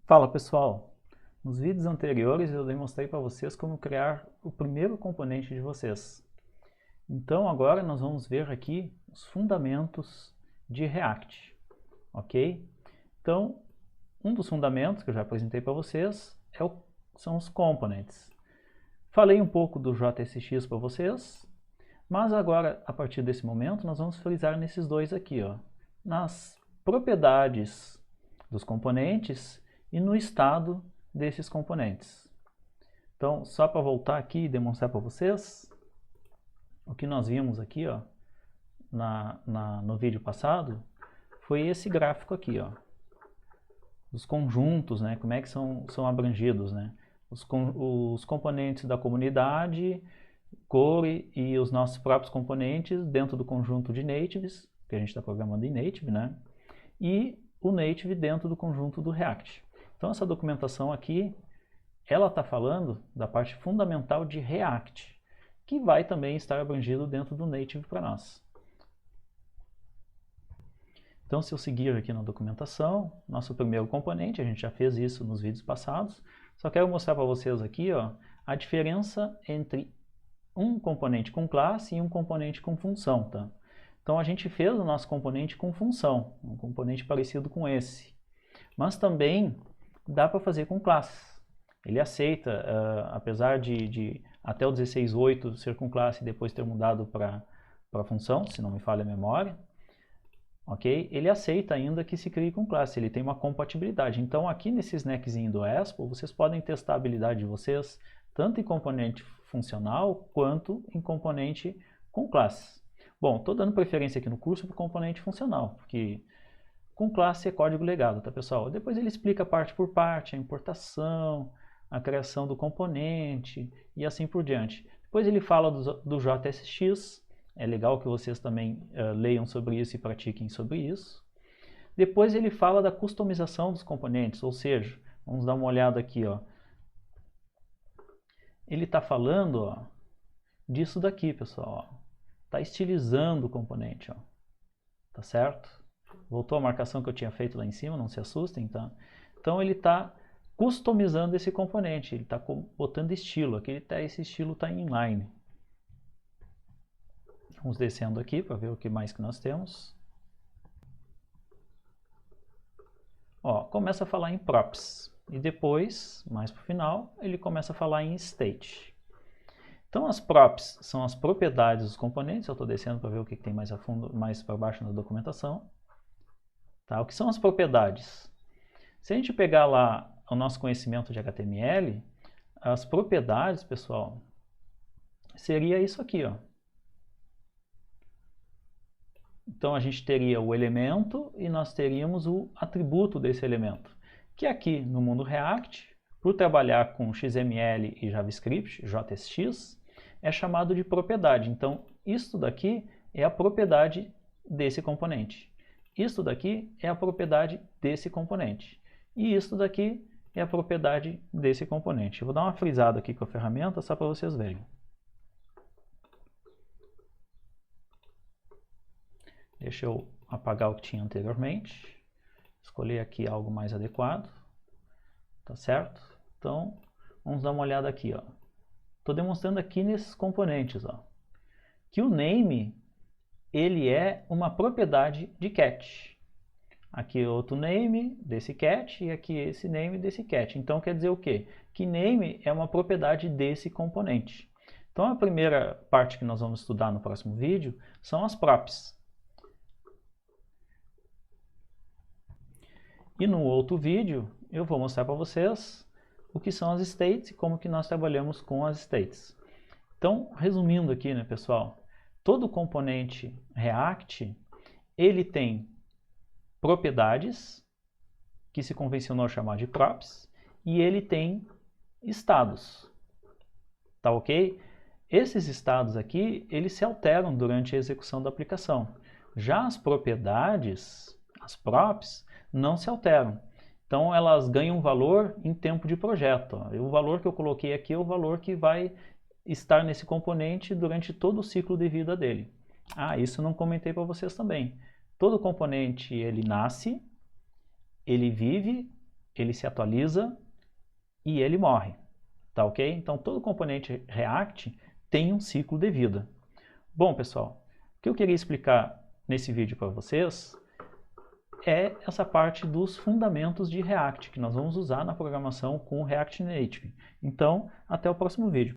Fala pessoal, nos vídeos anteriores eu demonstrei para vocês como criar o primeiro componente de vocês. Então agora nós vamos ver aqui os fundamentos de React, ok? Então um dos fundamentos que eu já apresentei para vocês são os components. Falei um pouco do JSX para vocês, mas agora a partir desse momento nós vamos frisar nesses dois aqui, ó, nas propriedades dos componentes e no estado desses componentes. Então, só para voltar aqui e demonstrar para vocês, o que nós vimos aqui, ó, no vídeo passado, foi esse gráfico aqui, ó, os conjuntos, né, como é que são abrangidos, né, os componentes da comunidade, core e os nossos próprios componentes dentro do conjunto de natives, que a gente está programando em native, né, e o native dentro do conjunto do React. Então essa documentação aqui, ela está falando da parte fundamental de React, que vai também estar abrangido dentro do native para nós. Então se eu seguir aqui na documentação, nosso primeiro componente, a gente já fez isso nos vídeos passados, só quero mostrar para vocês aqui, ó, a diferença entre um componente com classe e um componente com função, tá? Então a gente fez o nosso componente com função, um componente parecido com esse, mas também dá para fazer com classes. Ele aceita, apesar de até o 16.8 ser com classe e depois ter mudado para função, se não me falha a memória, ok? Ele aceita ainda que se crie com classe, ele tem uma compatibilidade. Então aqui nesse snackzinho do Expo, vocês podem testar a habilidade de vocês, tanto em componente funcional, quanto em componente com classes. Bom, estou dando preferência aqui no curso para o componente funcional, porque com classe é código legado, tá pessoal? Depois ele explica parte por parte, a importação, a criação do componente e assim por diante. Depois ele fala do JSX, é legal que vocês também leiam sobre isso e pratiquem sobre isso. Depois ele fala da customização dos componentes, ou seja, vamos dar uma olhada aqui, ó. Ele está falando, ó, disso daqui, pessoal. Está estilizando o componente, ó. Tá certo? Voltou a marcação que eu tinha feito lá em cima, não se assustem, tá? Então ele está customizando esse componente, ele está botando estilo. Aqui esse estilo está em inline. Vamos descendo aqui para ver o que mais que nós temos. Ó, começa a falar em props. E depois, mais para o final, ele começa a falar em state. Então as props são as propriedades dos componentes. Eu estou descendo para ver o que tem mais a fundo, mais para baixo na documentação. Tá? O que são as propriedades? Se a gente pegar lá o nosso conhecimento de HTML, as propriedades, pessoal, seria isso aqui, ó. Então a gente teria o elemento e nós teríamos o atributo desse elemento, que aqui no mundo React, por trabalhar com XML e JavaScript, JSX, é chamado de propriedade. Então isso daqui é a propriedade desse componente. Isto daqui é a propriedade desse componente. E isto daqui é a propriedade desse componente. Eu vou dar uma frisada aqui com a ferramenta só para vocês verem. Deixa eu apagar o que tinha anteriormente. Escolher aqui algo mais adequado. Tá certo? Então, vamos dar uma olhada aqui, ó. Estou demonstrando aqui nesses componentes, ó, que o name ele é uma propriedade de cat. Aqui outro name desse cat e aqui esse name desse cat. Então quer dizer o quê? Que name é uma propriedade desse componente. Então a primeira parte que nós vamos estudar no próximo vídeo são as props. E no outro vídeo eu vou mostrar para vocês o que são as states e como que nós trabalhamos com as states. Então, resumindo aqui, né, pessoal? Todo componente React, ele tem propriedades, que se convencionou chamar de props, e ele tem estados. Tá ok? Esses estados aqui, eles se alteram durante a execução da aplicação. Já as propriedades, as props, não se alteram. Então elas ganham valor em tempo de projeto. O valor que eu coloquei aqui é o valor que vai estar nesse componente durante todo o ciclo de vida dele. Ah, isso não comentei para vocês também. Todo componente ele nasce, ele vive ele se atualiza e ele morre, tá ok? Então todo componente React tem um ciclo de vida. Bom, pessoal, o que eu queria explicar nesse vídeo para vocês é essa parte dos fundamentos de React, que nós vamos usar na programação com React Native. Então, até o próximo vídeo.